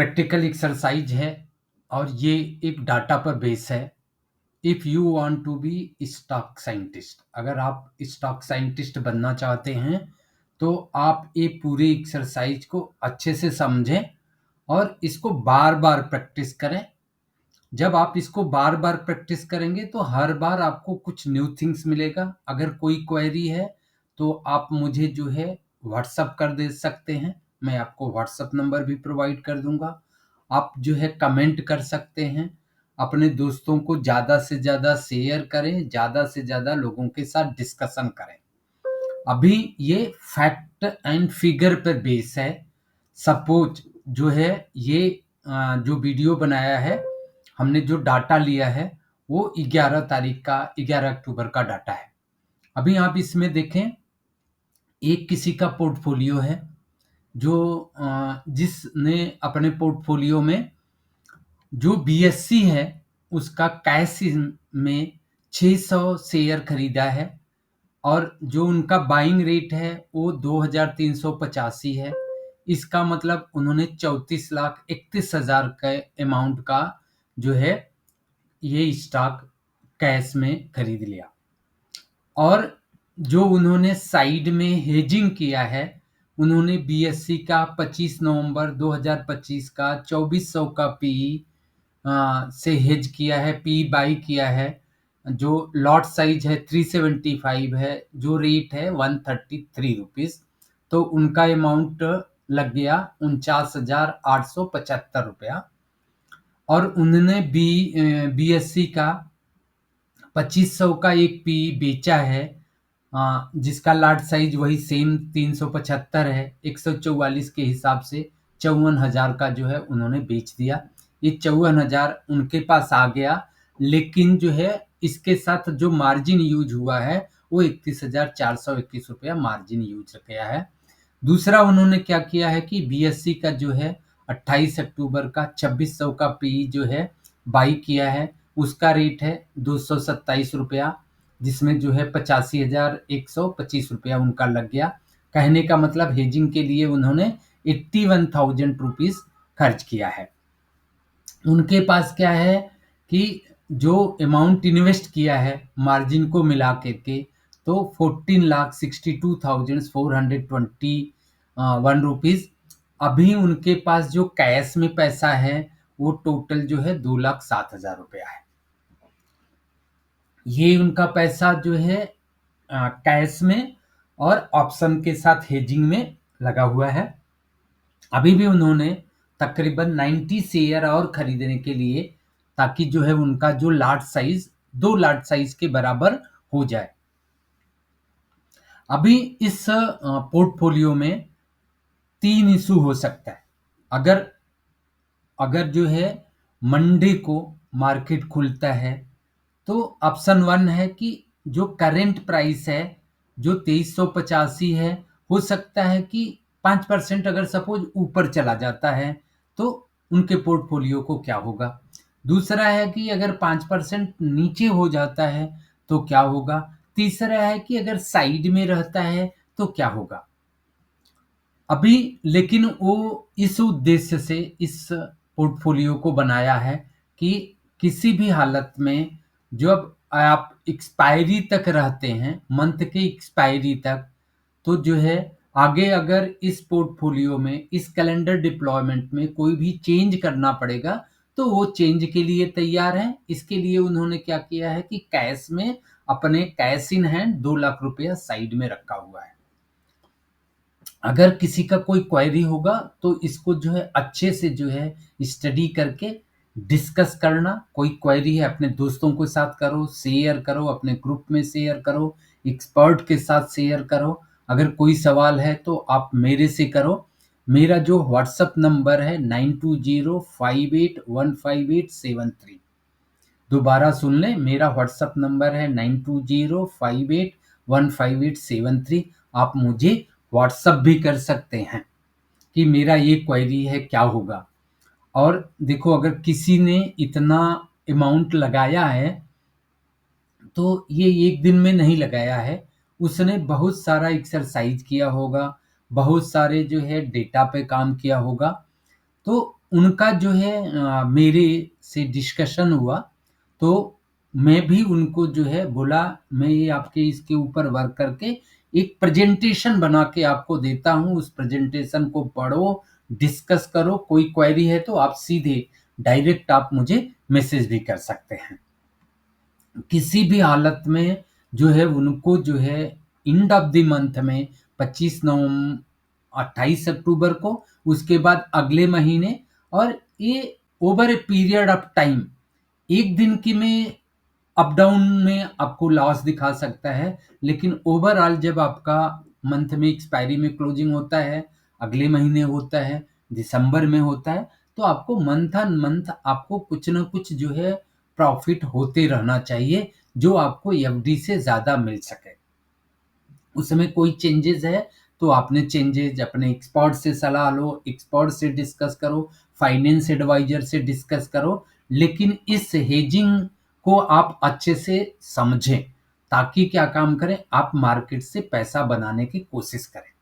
Practical exercise है और ये एक डाटा पर बेस है। If you want to be stock scientist, अगर आप स्टॉक साइंटिस्ट बनना चाहते हैं तो आप ये पूरी एक्सरसाइज को अच्छे से समझें और इसको बार बार प्रैक्टिस करें। जब आप इसको बार बार प्रैक्टिस करेंगे तो हर बार आपको कुछ न्यू थिंग्स मिलेगा। अगर कोई क्वेरी है तो आप मुझे जो है व्हाट्सअप कर दे सकते हैं, मैं आपको व्हाट्सअप नंबर भी प्रोवाइड कर दूंगा। आप जो है कमेंट कर सकते हैं। अपने दोस्तों को ज़्यादा से ज़्यादा शेयर करें, ज़्यादा से ज़्यादा लोगों के साथ डिस्कशन करें। अभी ये फैक्ट एंड फिगर पर बेस है। सपोज जो है ये जो वीडियो बनाया है, हमने जो डाटा लिया है वो 11 तारीख का 11 अक्टूबर का डाटा है। अभी आप इसमें देखें, एक किसी का पोर्टफोलियो है जो जिसने अपने पोर्टफोलियो में जो बीएससी है उसका कैश में 600 शेयर खरीदा है और जो उनका बाइंग रेट है वो 2385 है। इसका मतलब उन्होंने 34,31,000 के अमाउंट का जो है ये स्टॉक कैश में खरीद लिया। और जो उन्होंने साइड में हेजिंग किया है, उन्होंने बीएससी का 25 नवंबर 2025 का 2400 का पी से हेज किया है, पी बाई किया है। जो लॉट साइज है 375 है, जो रेट है 133 रुपीज। तो उनका अमाउंट लग गया 49,875 रुपया। और उन्होंने बीएससी का 2500 का एक पी बेचा है, जिसका लाट साइज वही सेम 375 है। 144 के हिसाब से 54,000 का जो है उन्होंने बेच दिया। ये 54,000 उनके पास आ गया, लेकिन जो है इसके साथ जो मार्जिन यूज हुआ है वो 31,421 रुपया मार्जिन यूज किया है। दूसरा उन्होंने क्या किया है कि बीएससी का जो है 28 अक्टूबर का 2600 का पी जो है बाई किया है। उसका रेट है 227 रुपया, जिसमें जो है 85,125 रुपया उनका लग गया। कहने का मतलब हेजिंग के लिए उन्होंने 81,000 रुपीज खर्च किया है। उनके पास क्या है कि जो अमाउंट इन्वेस्ट किया है मार्जिन को मिला करके तो 14,62,421 रुपीज। अभी उनके पास जो कैश में पैसा है वो टोटल जो है 2,07,000 रुपया है। ये उनका पैसा जो है कैश में और ऑप्शन के साथ हेजिंग में लगा हुआ है। अभी भी उन्होंने तकरीबन 90 शेयर और खरीदने के लिए, ताकि जो है उनका जो लाट साइज 2 लाट साइज के बराबर हो जाए। अभी इस पोर्टफोलियो में 3 इशू हो सकता है। अगर अगर जो है मंडे को मार्केट खुलता है तो ऑप्शन 1 है कि जो करंट प्राइस है जो 2385 है, हो सकता है कि 5% अगर सपोज ऊपर चला जाता है तो उनके पोर्टफोलियो को क्या होगा। दूसरा है कि अगर 5% नीचे हो जाता है तो क्या होगा। तीसरा है कि अगर साइड में रहता है तो क्या होगा। अभी लेकिन वो इस उद्देश्य से इस पोर्टफोलियो को बनाया है कि किसी भी हालत में जब आप एक्सपायरी तक रहते हैं, मंथ के एक्सपायरी तक, तो जो है आगे अगर इस पोर्टफोलियो में इस कैलेंडर डिप्लॉयमेंट में कोई भी चेंज करना पड़ेगा तो वो चेंज के लिए तैयार हैं। इसके लिए उन्होंने क्या किया है कि कैश में अपने कैश इन हैंड 2 लाख रुपया साइड में रखा हुआ है। अगर किसी का कोई क्वेरी होगा तो इसको जो है अच्छे से जो है स्टडी करके डिस्कस करना। कोई क्वेरी है अपने दोस्तों के साथ करो, शेयर करो, अपने ग्रुप में शेयर करो, एक्सपर्ट के साथ शेयर करो। अगर कोई सवाल है तो आप मेरे से करो। मेरा जो व्हाट्सअप नंबर है 9205815873। दोबारा सुन लें, मेरा व्हाट्सअप नंबर है 9205815873। आप मुझे व्हाट्सअप भी कर सकते हैं कि मेरा ये क्वेरी है क्या होगा। और देखो, अगर किसी ने इतना अमाउंट लगाया है तो ये एक दिन में नहीं लगाया है, उसने बहुत सारा एक्सरसाइज किया होगा, बहुत सारे जो है डेटा पे काम किया होगा। तो उनका जो है मेरे से डिस्कशन हुआ, तो मैं भी उनको जो है बोला, मैं ये आपके इसके ऊपर वर्क करके एक प्रेजेंटेशन बना के आपको देता हूँ, उस प्रेजेंटेशन को पढ़ो, डिस्कस करो, कोई क्वेरी है तो आप सीधे डायरेक्ट आप मुझे मैसेज भी कर सकते हैं। किसी भी हालत में जो है उनको जो है एंड ऑफ द मंथ में 25 नवंबर 28 अक्टूबर को, उसके बाद अगले महीने, और ये over a period of time, एक दिन की में अप डाउन में आपको लॉस दिखा सकता है, लेकिन ओवरऑल जब आपका मंथ में एक्सपायरी में क्लोजिंग होता है, अगले महीने होता है, दिसंबर में होता है, तो आपको मंथ ऑन मंथ आपको कुछ ना कुछ जो है प्रॉफिट होते रहना चाहिए, जो आपको एफडी से ज़्यादा मिल सके। उसमें कोई चेंजेस है तो आपने चेंजेस अपने एक्सपर्ट से सलाह लो, एक्सपर्ट से डिस्कस करो, फाइनेंस एडवाइजर से डिस्कस करो, लेकिन इस हेजिंग को आप अच्छे से समझें, ताकि क्या काम करें, आप मार्केट से पैसा बनाने की कोशिश करें।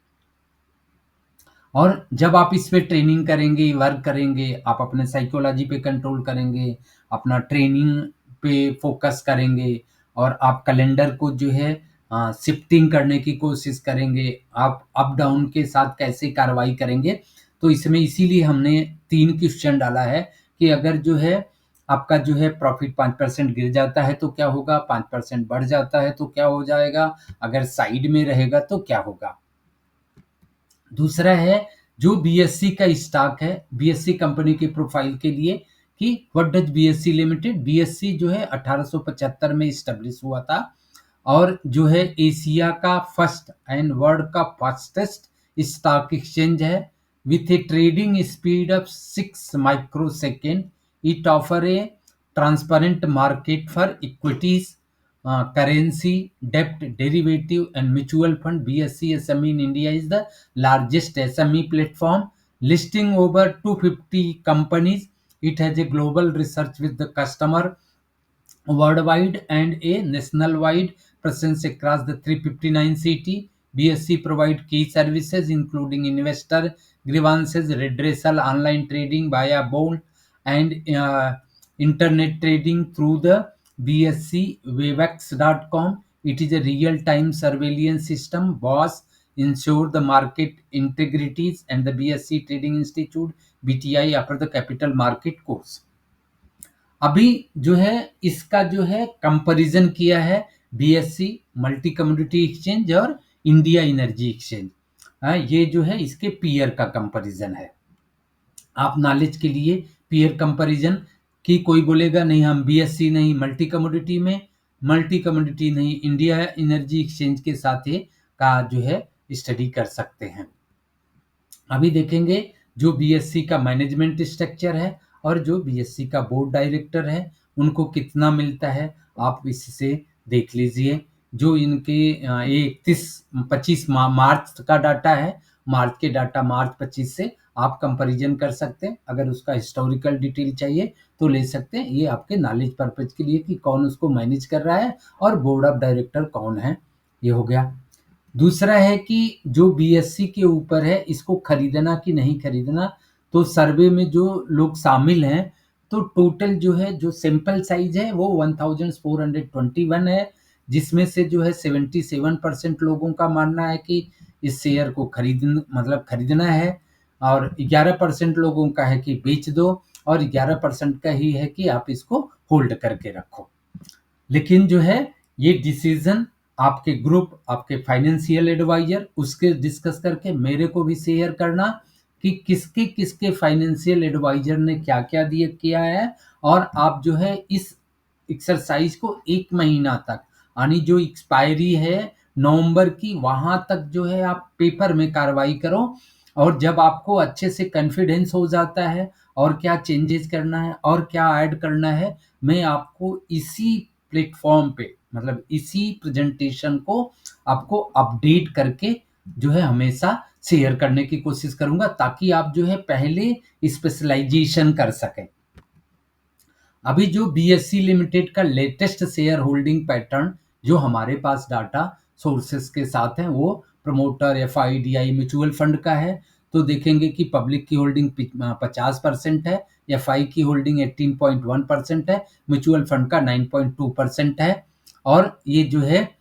और जब आप इस पे ट्रेनिंग करेंगे, वर्क करेंगे, आप अपने साइकोलॉजी पे कंट्रोल करेंगे, अपना ट्रेनिंग पे फोकस करेंगे, और आप कैलेंडर को जो है शिफ्टिंग करने की कोशिश करेंगे, आप अप डाउन के साथ कैसे कार्रवाई करेंगे। तो इसमें इसीलिए हमने 3 क्वेश्चन डाला है कि अगर जो है आपका जो है प्रॉफिट 5% गिर जाता है तो क्या होगा, 5% बढ़ जाता है तो क्या हो जाएगा, अगर साइड में रहेगा तो क्या होगा। दूसरा है जो बीएससी का स्टॉक है, बीएससी कंपनी की प्रोफाइल के लिए, कि what does BSc limited. BSc जो है 1875 में स्टेब्लिश हुआ था, और जो है एशिया का फर्स्ट एंड वर्ल्ड का फास्टेस्ट स्टॉक एक्सचेंज है, with A trading speed of 6 microsecond. It offer A transparent market for equities, currency, debt, derivative, and mutual fund. BSE SME in India is the largest SME platform, listing over 250 companies. It has a global research with the customer worldwide and a national-wide presence across the 359 city. BSE provide key services including investor grievances redressal, online trading via bond, and internet trading through the bscwavex.com. It is a real-time surveillance system. BOSS ensure the market integrities, and the BSE Trading Institute BTI offer the capital market course. अभी जो है इसका जो है comparison किया है BSc multi community exchange और India energy exchange. ये जो है इसके पीयर का कंपैरिजन है। आप नॉलेज के लिए पीयर कंपैरिजन की, कोई बोलेगा नहीं हम बीएससी नहीं मल्टी कम्युनिटी में, मल्टी कम्युनिटी नहीं इंडिया एनर्जी एक्सचेंज के साथ ही का जो है स्टडी कर सकते हैं। अभी देखेंगे जो बीएससी का मैनेजमेंट स्ट्रक्चर है और जो बीएससी का बोर्ड डायरेक्टर है उनको कितना मिलता है, आप इससे देख लीजिए। जो इनके ये 25 मार्च का डाटा है, मार्च के डाटा मार्च 25 से आप कंपैरिजन कर सकते हैं। अगर उसका हिस्टोरिकल डिटेल चाहिए तो ले सकते हैं। ये आपके नॉलेज पर्पज के लिए कि कौन उसको मैनेज कर रहा है और बोर्ड ऑफ डायरेक्टर कौन है, ये हो गया। दूसरा है कि जो बीएससी के ऊपर है इसको खरीदना कि नहीं खरीदना, तो सर्वे में जो लोग शामिल हैं तो टोटल जो है जो सैंपल साइज है वो 1421 है, जिसमें से जो है 77% लोगों का मानना है कि इस शेयर को खरीदना है, और 11% लोगों का है कि बेच दो, और 11% का ही है कि आप इसको होल्ड करके रखो। लेकिन जो है ये डिसीजन आपके ग्रुप, आपके फाइनेंशियल एडवाइजर उसके डिस्कस करके मेरे को भी शेयर करना कि किसके किसके फाइनेंशियल एडवाइजर ने क्या क्या दिया किया है, और आप जो है इस एक्सरसाइज को 1 महीना तक, यानी जो एक्सपायरी है नवंबर की वहां तक जो है आप पेपर में कार्रवाई करो, और जब आपको अच्छे से कॉन्फिडेंस हो जाता है और क्या चेंजेस करना है और क्या ऐड करना है, मैं आपको इसी प्लेटफॉर्म पे, मतलब इसी प्रेजेंटेशन को आपको अपडेट करके जो है हमेशा शेयर करने की कोशिश करूंगा, ताकि आप जो है पहले स्पेशलाइजेशन कर सकें। अभी जो बीएससी लिमिटेड का लेटेस्ट शेयर होल्डिंग पैटर्न जो हमारे पास डाटा सोर्सेस के साथ है वो प्रमोटर एफआईडीआई म्यूचुअल फंड का है। तो देखेंगे कि पब्लिक की होल्डिंग 50% है, एफआई की होल्डिंग 18.1% है, म्यूचुअल फंड का 9.2% है। और ये जो है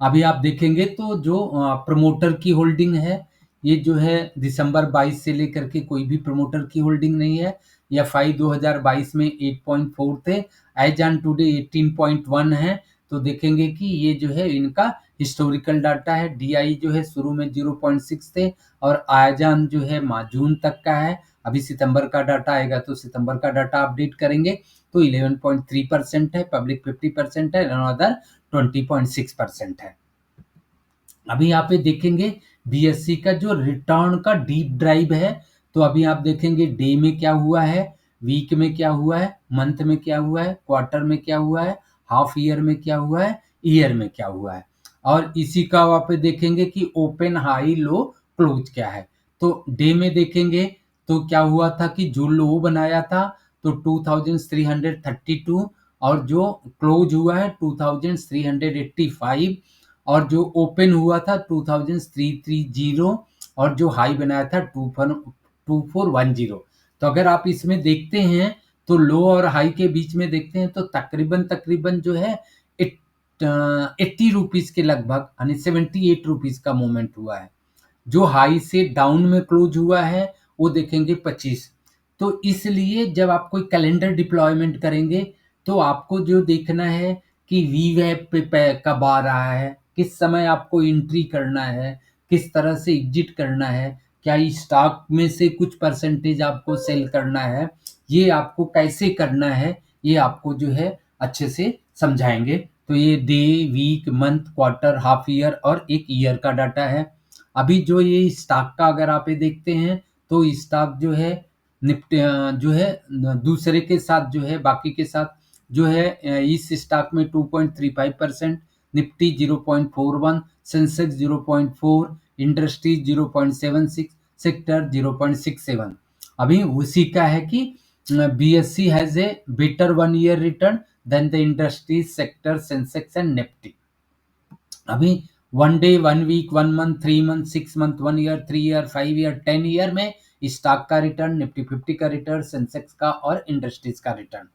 अभी आप देखेंगे तो जो प्रमोटर की होल्डिंग है, ये जो है दिसंबर 22 से लेकर के कोई भी प्रमोटर की होल्डिंग नहीं है। एफआई 2022 में 8.4 थे, एज ऑन टुडे 18.1 है। तो देखेंगे कि ये जो है इनका हिस्टोरिकल डाटा है। डीआई जो है शुरू में 0.6 थे और आयजान जो है जून तक का है। अभी सितंबर का डाटा आएगा तो सितंबर का डाटा अपडेट करेंगे। तो 11.3% है, पब्लिक 50% है, अदर 20.6% है। अभी यहाँ पे देखेंगे बीएससी का जो रिटर्न का डीप ड्राइव है। तो अभी आप देखेंगे डे में क्या हुआ है, वीक में क्या हुआ है, मंथ में क्या हुआ है, क्वार्टर में क्या हुआ है, हाफ ईयर में क्या हुआ है, ईयर में क्या हुआ है। और इसी का वहाँ पे देखेंगे कि ओपन हाई लो क्लोज क्या है। तो डे में देखेंगे तो क्या हुआ था कि जो लो बनाया था तो 2332, और जो क्लोज हुआ है 2385, और जो ओपन हुआ था 2330, और जो हाई बनाया था 2410। तो अगर आप इसमें देखते हैं तो लो और हाई के बीच में देखते हैं तो तकरीबन तकरीबन जो है 80 रुपीज के लगभग, यानी 78 रुपीज का मूवमेंट हुआ है। जो हाई से डाउन में क्लोज हुआ है वो देखेंगे 25। तो इसलिए जब आप कोई कैलेंडर डिप्लॉयमेंट करेंगे तो आपको जो देखना है कि वी वेब पे कब आ रहा है, किस समय आपको एंट्री करना है, किस तरह से एग्जिट करना है, क्या इस स्टॉक में से कुछ परसेंटेज आपको सेल करना है, ये आपको कैसे करना है, ये आपको जो है अच्छे से समझाएंगे। तो ये day, week, month, quarter, half year और एक ईयर का डाटा है। अभी जो ये स्टॉक का अगर आप ये देखते हैं तो स्टॉक जो है निफ्टी जो है दूसरे के साथ जो है बाकी के साथ जो है इस स्टॉक में 2.35%, निफ्टी 0.41, सेंसेक्स 0.4, इंडस्ट्रीज 0.76, सेक्टर 0.67। अभी उसी का है कि BSC has a better 1 year return than the industries, sector, Sensex and Nifty. अभी 1 day, 1 week, 1 month, 3 month, 6 month, 1 year, 3 year, 5 year, 10 year में स्टॉक का रिटर्न, निफ्टी 50 का रिटर्न, सेंसेक्स का और इंडस्ट्रीज का रिटर्न।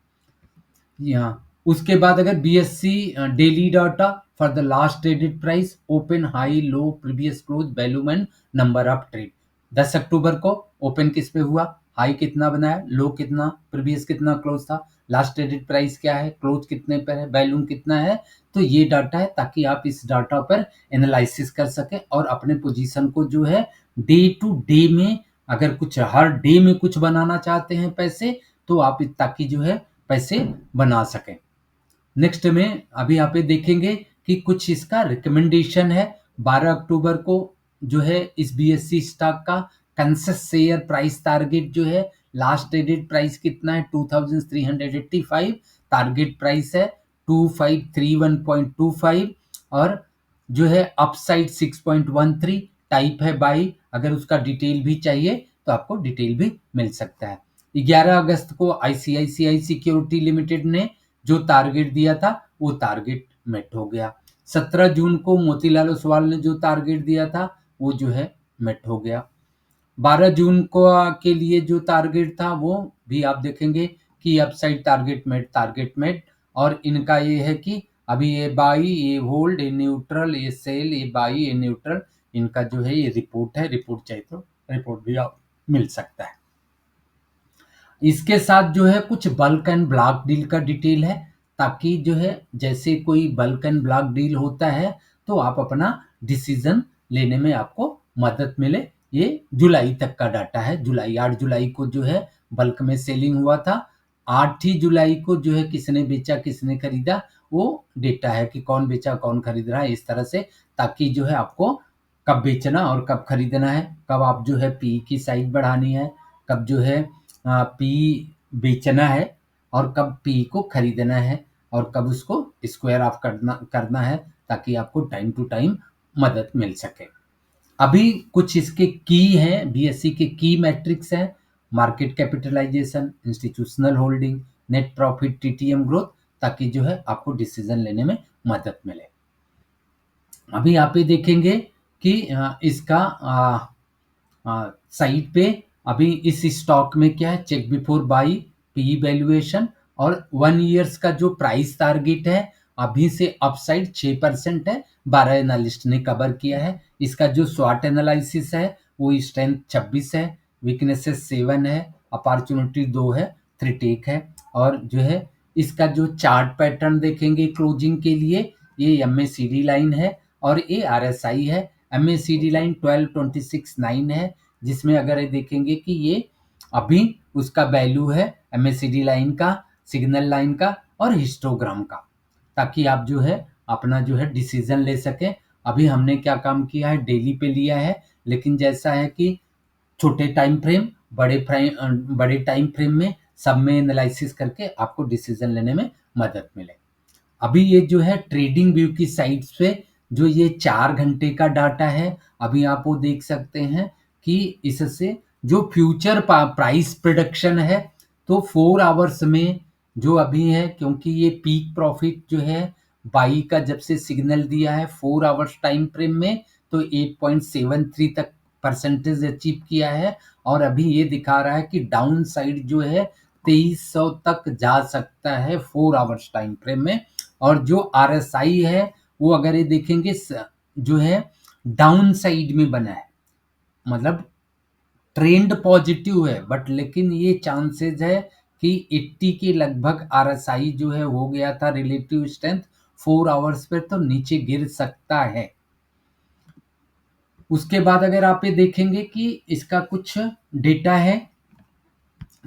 यहाँ उसके बाद अगर BSc daily data for the last traded price, open, high, low, previous close, volume and number of trade. 10 अक्टूबर को ओपन किस पे हुआ, हाई कितना बनाया, लो कितना, प्रीवियस कितना क्लोज था, लास्ट ट्रेडेड प्राइस क्या है, क्लोज कितने पर है, वैल्यूम कितना है। तो ये डाटा है ताकि आप इस डाटा पर एनालिसिस कर सकें और अपने पोजीशन को जो है डे टू डे में, अगर कुछ हर डे में कुछ बनाना चाहते हैं पैसे, तो आप ताकि जो है पैसे बना सकें। नेक्स्ट में अभी यहाँ पे देखेंगे कि कुछ इसका रिकमेंडेशन है। 12 अक्टूबर को जो है इस बीएससी स्टॉक का कंसेस शेयर प्राइस टारगेट जो है, लास्ट ट्रेडेड प्राइस कितना है 2385, टारगेट प्राइस है 2531.25, और जो है अपसाइड 6.13, टाइप है बाई। अगर उसका डिटेल भी चाहिए तो आपको डिटेल भी मिल सकता है। 11 अगस्त को आईसीआईसीआई सिक्योरिटी लिमिटेड ने जो टारगेट दिया था वो टारगेट मेट हो गया। 17 जून को मोतीलाल ओसवाल ने जो टारगेट दिया था वो जो है मेट हो गया। 12 जून को के लिए जो टारगेट था वो भी आप देखेंगे कि अपसाइड टारगेट मेट। और इनका ये है कि अभी ये बाई, ये होल्ड, ये न्यूट्रल, ये सेल, ये बाई, ये न्यूट्रल, इनका जो है ये रिपोर्ट है। रिपोर्ट चाहिए तो रिपोर्ट भी आप मिल सकता है। इसके साथ जो है कुछ बल्क एंड ब्लॉक डील का डिटेल है, ताकि जो है जैसे कोई बल्क एंड ब्लॉक डील होता है तो आप अपना डिसीजन लेने में आपको मदद मिले। ये जुलाई तक का डाटा है। जुलाई 8 जुलाई को जो है बल्क में सेलिंग हुआ था। 8 ही जुलाई को जो है किसने बेचा किसने खरीदा वो डेटा है कि कौन बेचा कौन खरीद रहा है, इस तरह से, ताकि जो है आपको कब बेचना और कब खरीदना है, कब आप जो है पी की साइज बढ़ानी है, कब जो है पी बेचना है, और कब पी को खरीदना है, और कब उसको स्क्वायर ऑफ करना है, ताकि आपको टाइम टू टाइम मदद मिल सके। अभी कुछ इसके की हैं, बीएससी के की मैट्रिक्स हैं। Market capitalisation, institutional holding, net profit, TTM growth, ताकि जो है आपको डिसीजन लेने में मदद मिले। अभी यहाँ पे देखेंगे कि इसका साइट पे अभी इस स्टॉक में क्या है, check before buy, P valuation और 1 ईयर्स का जो प्राइस टारगेट है अभी से अपसाइड 6% है, 12 एनालिस्ट ने कवर किया है। इसका जो स्वॉट एनालिसिस है वो स्ट्रेंथ 26 है, वीकनेसेस 7 है, अपॉर्चुनिटी 2 है, थ्रेटेक है। और जो है इसका जो चार्ट पैटर्न देखेंगे क्लोजिंग के लिए, ये एमएसीडी लाइन है और ये आरएसआई है। एमएसीडी लाइन 1226.9 है, जिसमें अगर ये देखेंगे कि ये अभी उसका वैल्यू है एमएसीडी लाइन का, सिग्नल लाइन का और हिस्टोग्राम का, ताकि आप जो है अपना जो है डिसीजन ले सकें। अभी हमने क्या काम किया है, डेली पे लिया है, लेकिन जैसा है कि छोटे टाइम फ्रेम, बड़े टाइम फ्रेम में सब में एनालिसिस करके आपको डिसीजन लेने में मदद मिले। अभी ये जो है ट्रेडिंग व्यू की साइट्स पे जो ये 4 घंटे का डाटा है, अभी आप वो देख सकते हैं कि इससे जो फ्यूचर प्राइस प्रोडक्शन है, तो 4 आवर्स में जो अभी है, क्योंकि ये पीक प्रॉफिट जो है बाई का जब से सिग्नल दिया है 4 आवर्स टाइम फ्रेम में, तो 8.73 तक परसेंटेज अचीव किया है। और अभी ये दिखा रहा है कि डाउन साइड जो है 2300 तक जा सकता है 4 आवर्स टाइम फ्रेम में। और जो आरएसआई है वो अगर ये देखेंगे जो है डाउन साइड में बना है, मतलब ट्रेंड पॉजिटिव है, बट लेकिन ये चांसेस है कि 80 के लगभग आरएसआई जो है हो गया था रिलेटिव स्ट्रेंथ 4 आवर्स पे, तो नीचे गिर सकता है। उसके बाद अगर आप ये देखेंगे कि इसका कुछ डेटा है,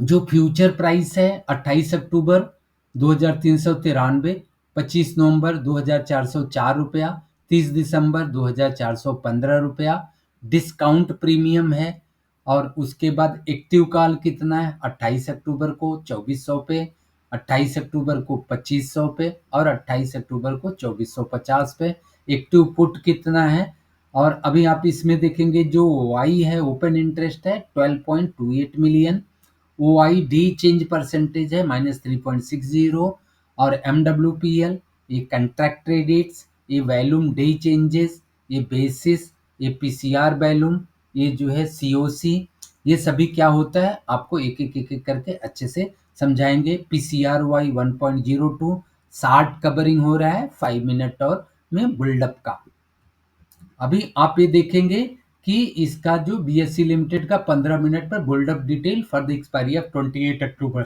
जो फ्यूचर प्राइस है 28 अक्टूबर 2393, 25 नवंबर 2404 रुपया, 30 दिसंबर 2415 रुपया डिस्काउंट प्रीमियम है। और उसके बाद एक्टिव कॉल कितना है, 28 अक्टूबर को 2400 पे, 28 अक्टूबर को 2500 पे और 28 अक्टूबर को 2450 पे। एक्टिव पुट कितना है, और अभी आप इसमें देखेंगे जो वाई है ओपन इंटरेस्ट है 12.28 million, O I D change percentage है -3.60, और एम डब्ल्यू पी एल, ये कंट्रैक्ट क्रेडिट्स, ये वैल्यूम डे चेंजेस, ये बेसिस, ये पी सी आर वैल्यूम, ये जो है सी ओ सी, ये सभी क्या होता है आपको एक एक एक एक करके अच्छे से समझाएंगे। P C R Y 1.02, 60 covering हो रहा है 5 मिनट और में बुल्डअप का। अभी आप ये देखेंगे कि इसका जो बीएससी लिमिटेड का 15 मिनट पर buildup detail for the expiry of 28 October,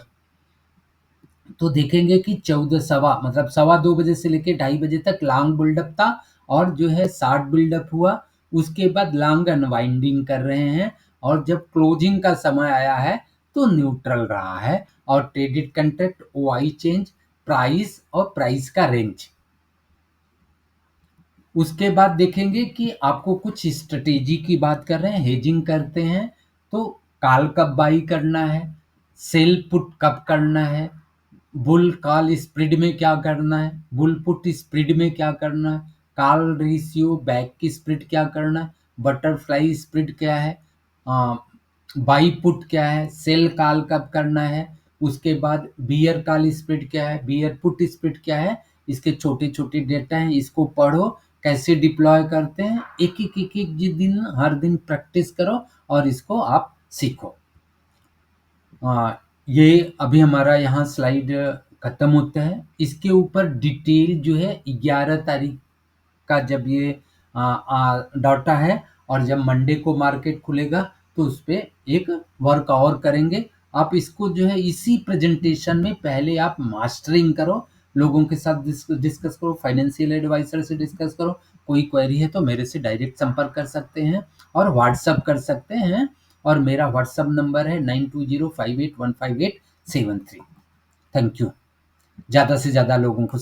तो देखेंगे कि 14 सवा मतलब 2:15 से लेके 2:30 बजे तक लॉन्ग बिल्डअप था, और जो है 60 बिल्डअप हुआ। उसके बाद लॉन्ग अनवाइंडिंग कर रहे हैं, और जब क्लोजिंग का समय आया है तो न्यूट्रल रहा है। और traded contract, O I change, price और प्राइस का रेंज। उसके बाद देखेंगे कि आपको कुछ स्ट्रेटेजी की बात कर रहे हैं, हेजिंग करते हैं तो कॉल कब बाई करना है, सेल पुट कब करना है, बुल कॉल स्प्रेड में क्या करना है, बुल पुट स्प्रेड में क्या करना है, कॉल रेशियो बैक की स्प्रेड क्या करना है, बटरफ्लाई स्प्रेड क्या है, बाई पुट क्या है, सेल कॉल कब करना है, उसके बाद बियर कॉल स्प्रेड क्या है, बियर पुट स्प्रेड क्या है। इसके छोटे छोटे डेटा हैं, इसको पढ़ो, कैसे डिप्लॉय करते हैं, एक एक एक एक दिन हर दिन प्रैक्टिस करो और इसको आप सीखो। ये अभी हमारा यहाँ स्लाइड खत्म होता है। इसके ऊपर डिटेल जो है 11 तारीख का जब ये डाटा है, और जब मंडे को मार्केट खुलेगा तो उस पर एक वर्क और करेंगे। आप इसको जो है इसी प्रेजेंटेशन में पहले आप मास्टरिंग करो, लोगों के साथ डिस्कस करो, फाइनेंशियल एडवाइजर से डिस्कस करो। कोई क्वेरी है तो मेरे से डायरेक्ट संपर्क कर सकते हैं और व्हाट्सअप कर सकते हैं, और मेरा व्हाट्सअप नंबर है 9205815873। Thank you. ज़्यादा से ज़्यादा लोगों को